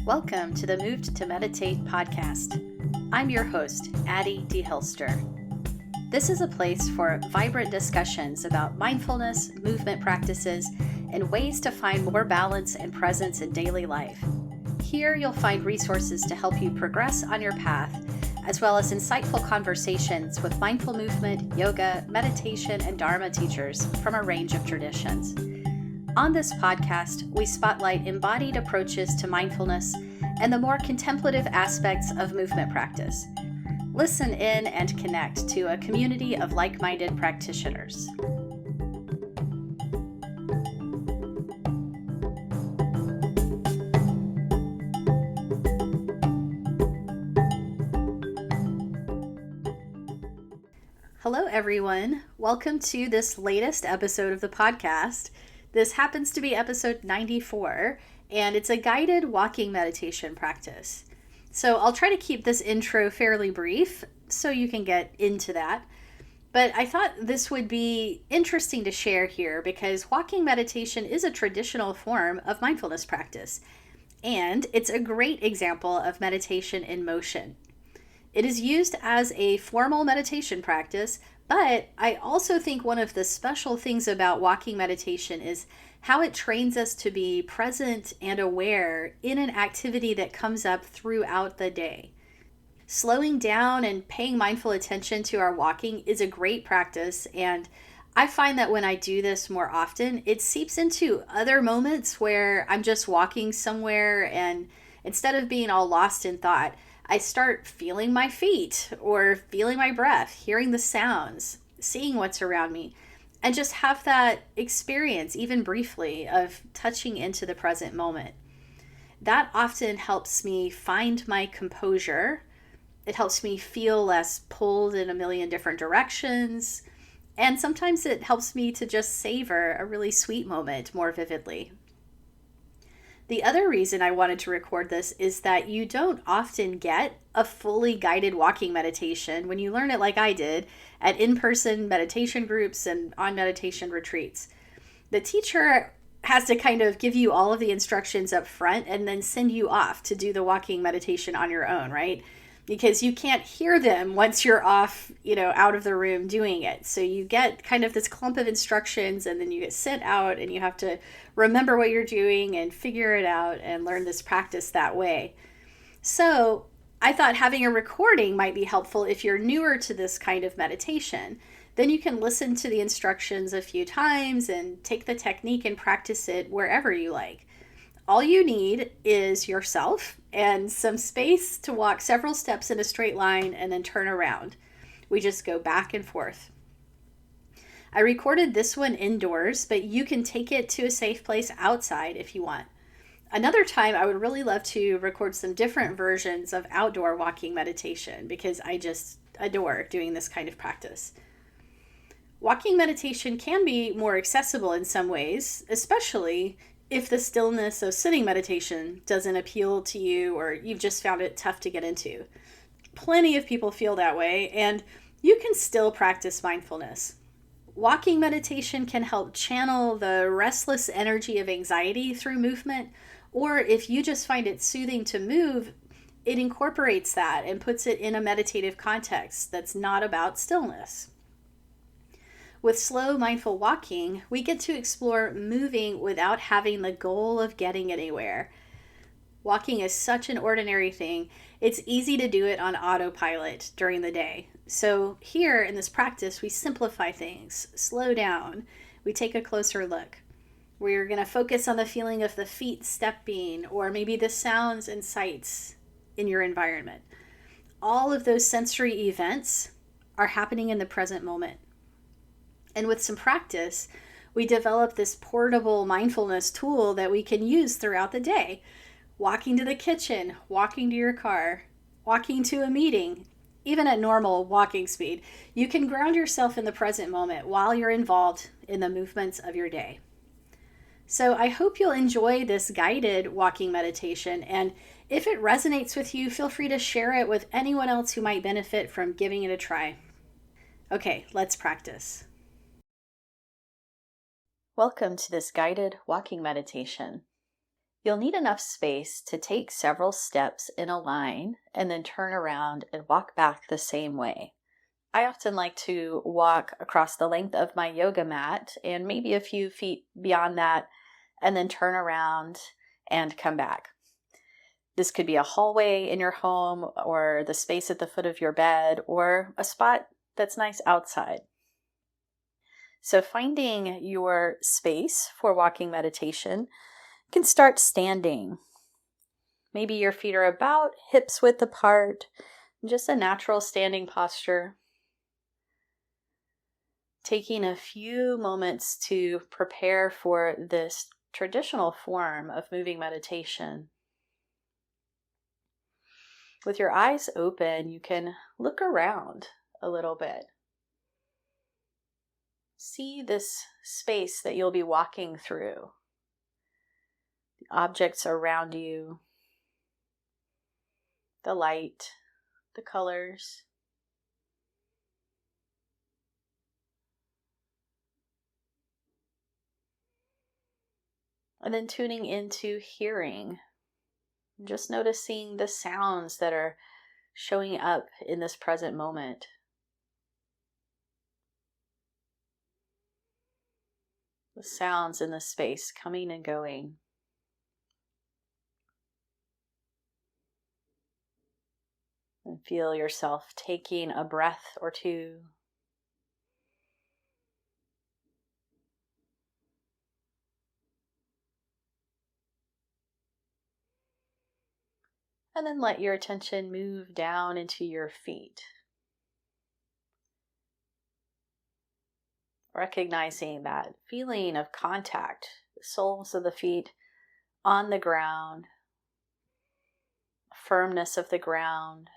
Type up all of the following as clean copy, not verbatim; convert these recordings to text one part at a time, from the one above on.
Welcome to the Moved to Meditate podcast. I'm your host, Addie D. Hilster. This is a place for vibrant discussions about mindfulness, movement practices, and ways to find more balance and presence in daily life. Here you'll find resources to help you progress on your path, as well as insightful conversations with mindful movement, yoga, meditation, and Dharma teachers from a range of traditions. On this podcast, we spotlight embodied approaches to mindfulness and the more contemplative aspects of movement practice. Listen in and connect to a community of like-minded practitioners. Hello, everyone. Welcome to this latest episode of the podcast. This happens to be episode 94, and it's a guided walking meditation practice. So I'll try to keep this intro fairly brief so you can get into that. But I thought this would be interesting to share here because walking meditation is a traditional form of mindfulness practice, and it's a great example of meditation in motion. It is used as a formal meditation practice, but I also think one of the special things about walking meditation is how it trains us to be present and aware in an activity that comes up throughout the day. Slowing down and paying mindful attention to our walking is a great practice, and I find that when I do this more often, it seeps into other moments where I'm just walking somewhere and instead of being all lost in thought, I start feeling my feet or feeling my breath, hearing the sounds, seeing what's around me, and just have that experience, even briefly, of touching into the present moment. That often helps me find my composure. It helps me feel less pulled in a million different directions. And sometimes it helps me to just savor a really sweet moment more vividly. The other reason I wanted to record this is that you don't often get a fully guided walking meditation when you learn it like I did at in-person meditation groups and on meditation retreats. The teacher has to kind of give you all of the instructions up front and then send you off to do the walking meditation on your own, right? Because you can't hear them once you're off, out of the room doing it. So you get kind of this clump of instructions and then you get sent out and you have to remember what you're doing and figure it out and learn this practice that way. So I thought having a recording might be helpful if you're newer to this kind of meditation. Then you can listen to the instructions a few times and take the technique and practice it wherever you like. All you need is yourself and some space to walk several steps in a straight line and then turn around. We just go back and forth. I recorded this one indoors, but you can take it to a safe place outside if you want. Another time, I would really love to record some different versions of outdoor walking meditation because I just adore doing this kind of practice. Walking meditation can be more accessible in some ways, especially if the stillness of sitting meditation doesn't appeal to you or you've just found it tough to get into. Plenty of people feel that way, and you can still practice mindfulness. Walking meditation can help channel the restless energy of anxiety through movement, or if you just find it soothing to move, it incorporates that and puts it in a meditative context that's not about stillness. With slow, mindful walking, we get to explore moving without having the goal of getting anywhere. Walking is such an ordinary thing, it's easy to do it on autopilot during the day. So here in this practice, we simplify things, slow down, we take a closer look. We're going to focus on the feeling of the feet stepping, or maybe the sounds and sights in your environment. All of those sensory events are happening in the present moment. And with some practice, we develop this portable mindfulness tool that we can use throughout the day. Walking to the kitchen, walking to your car, walking to a meeting, even at normal walking speed, you can ground yourself in the present moment while you're involved in the movements of your day. So I hope you'll enjoy this guided walking meditation, and if it resonates with you, feel free to share it with anyone else who might benefit from giving it a try. Okay, let's practice. Welcome to this guided walking meditation. You'll need enough space to take several steps in a line and then turn around and walk back the same way. I often like to walk across the length of my yoga mat and maybe a few feet beyond that, and then turn around and come back. This could be a hallway in your home or the space at the foot of your bed or a spot that's nice outside. So finding your space for walking meditation, you can start standing. Maybe your feet are about hips width apart, just a natural standing posture. Taking a few moments to prepare for this traditional form of moving meditation. With your eyes open, you can look around a little bit. See this space that you'll be walking through. The objects around you, the light, the colors. And then tuning into hearing. Just noticing the sounds that are showing up in this present moment. The sounds in the space coming and going. And feel yourself taking a breath or two. And then let your attention move down into your feet. Recognizing that feeling of contact, the soles of the feet on the ground, firmness of the ground.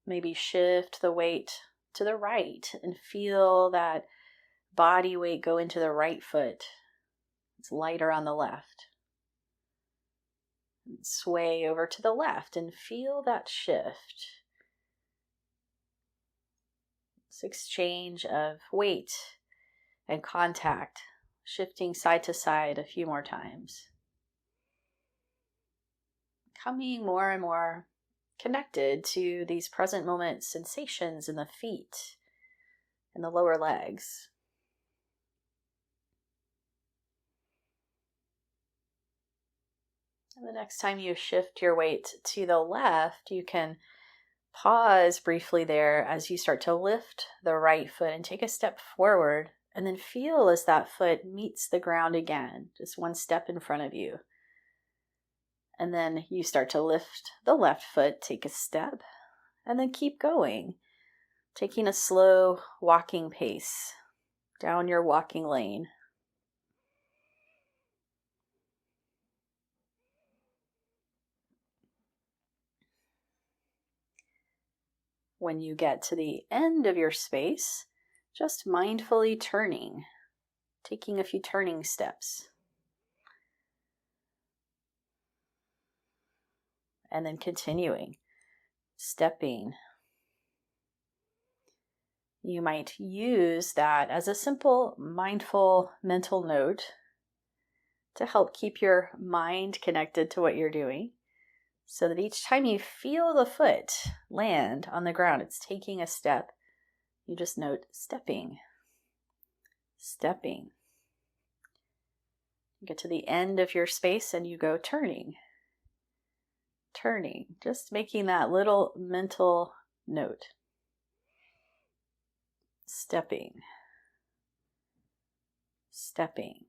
Maybe shift the weight to the right and feel that body weight go into the right foot. It's lighter on the left. And sway over to the left and feel that shift. This exchange of weight and contact, shifting side to side a few more times. Coming more and more connected to these present moment sensations in the feet and the lower legs. And the next time you shift your weight to the left, you can pause briefly there as you start to lift the right foot and take a step forward, and then feel as that foot meets the ground again, just one step in front of you. And then you start to lift the left foot, take a step, and then keep going, taking a slow walking pace down your walking lane. When you get to the end of your space, just mindfully turning, taking a few turning steps. And then continuing, stepping. You might use that as a simple mindful mental note to help keep your mind connected to what you're doing, so that each time you feel the foot land on the ground, it's taking a step, you just note stepping, stepping. You get to the end of your space and you go turning, turning, just making that little mental note. Stepping, stepping.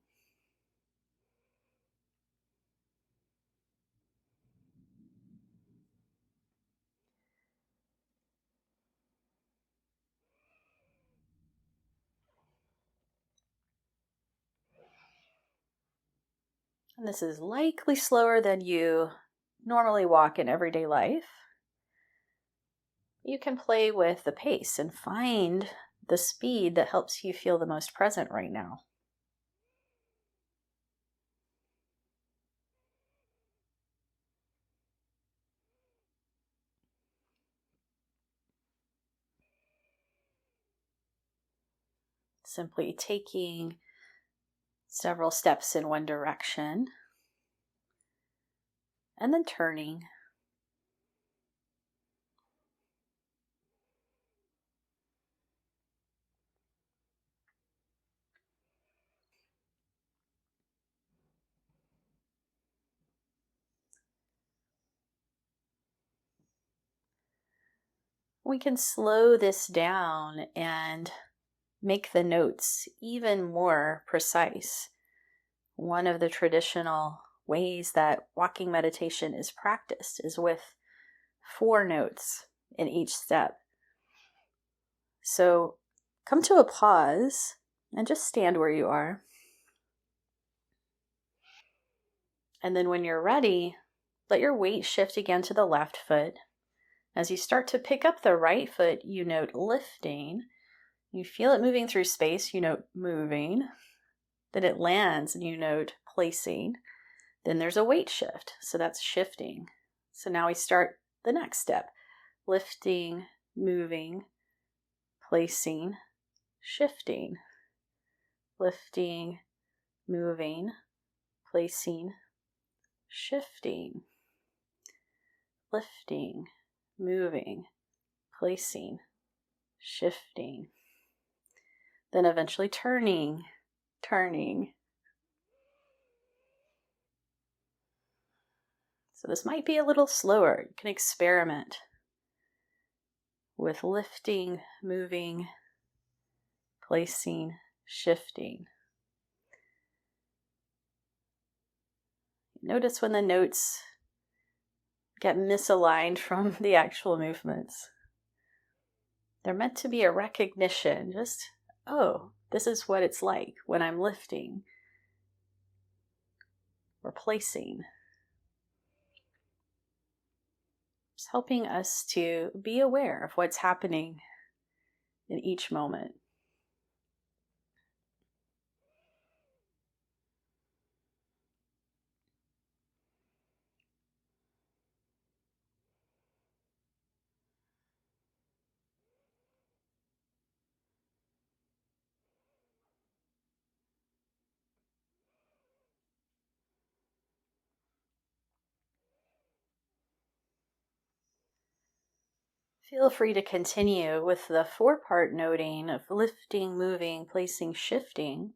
And this is likely slower than you normally walk in everyday life. You can play with the pace and find the speed that helps you feel the most present right now. simply taking several steps in one direction and then turning. We can slow this down and make the notes even more precise. One of the traditional ways that walking meditation is practiced is with 4 notes in each step. So come to a pause and just stand where you are. And then when you're ready, let your weight shift again to the left foot. As you start to pick up the right foot, you note lifting. You feel it moving through space, you note moving. Then it lands and you note placing. Then there's a weight shift, so that's shifting. So now we start the next step. Lifting, moving, placing, shifting. Lifting, moving, placing, shifting. Lifting, moving, placing, shifting. Then eventually turning. So this might be a little slower. You can experiment with lifting, moving, placing, shifting. Notice when the notes get misaligned from the actual movements. They're meant to be a recognition, just, oh, this is what it's like when I'm lifting or placing. Just helping us to be aware of what's happening in each moment. Feel free to continue with the 4-part noting of lifting, moving, placing, shifting,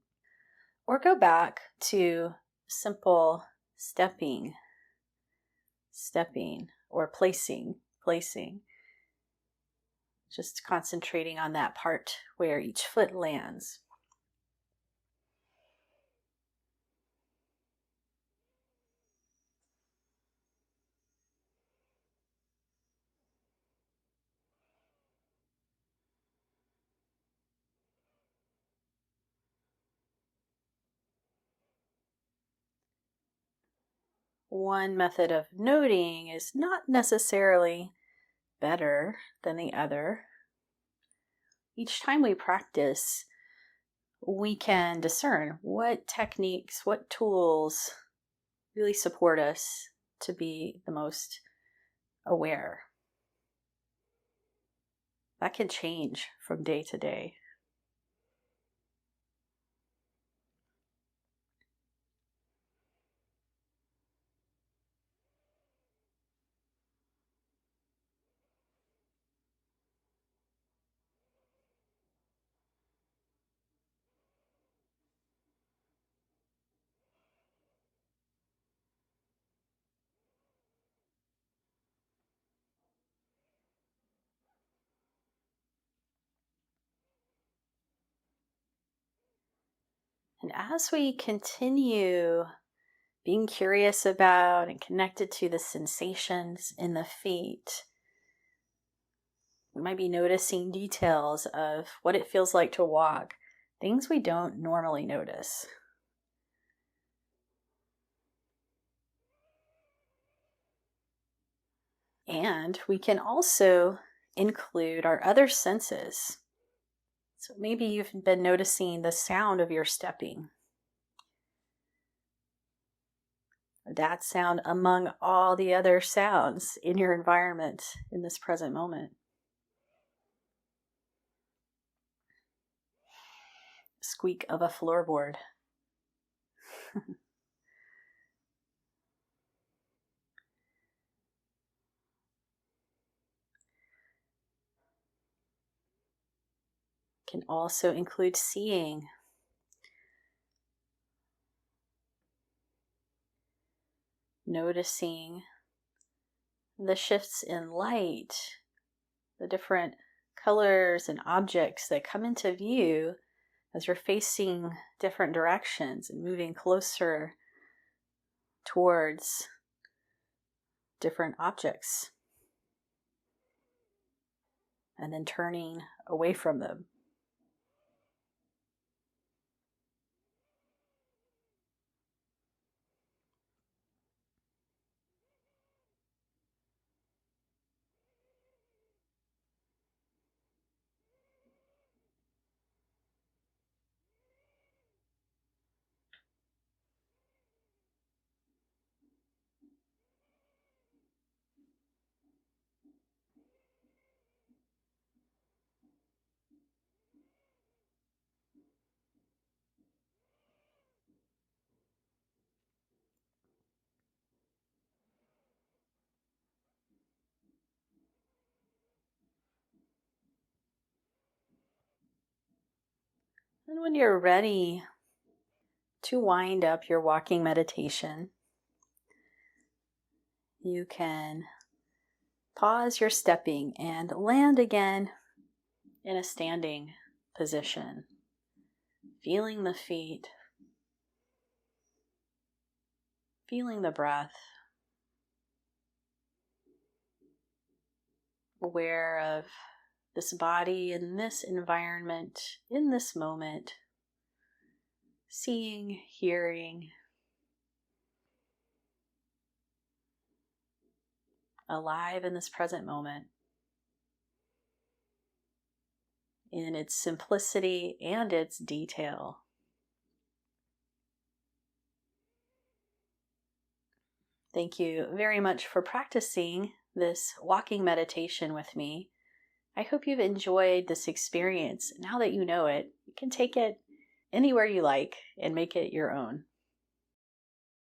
or go back to simple stepping, or placing. Just concentrating on that part where each foot lands. One method of noting is not necessarily better than the other. Each time we practice, we can discern what techniques, what tools really support us to be the most aware. That can change from day to day. And as we continue being curious about and connected to the sensations in the feet, we might be noticing details of what it feels like to walk, things we don't normally notice. And we can also include our other senses. So maybe you've been noticing the sound of your stepping. That sound among all the other sounds in your environment in this present moment. squeak of a floorboard. Can also include seeing. Noticing the shifts in light, the different colors and objects that come into view as you're facing different directions and moving closer towards different objects, and then turning away from them. And when you're ready to wind up your walking meditation, you can pause your stepping and land again in a standing position, feeling the feet, feeling the breath, aware of this body in this environment, in this moment, seeing, hearing, alive in this present moment, in its simplicity and its detail. Thank you very much for practicing this walking meditation with me. I hope you've enjoyed this experience. Now that you know it, you can take it anywhere you like and make it your own.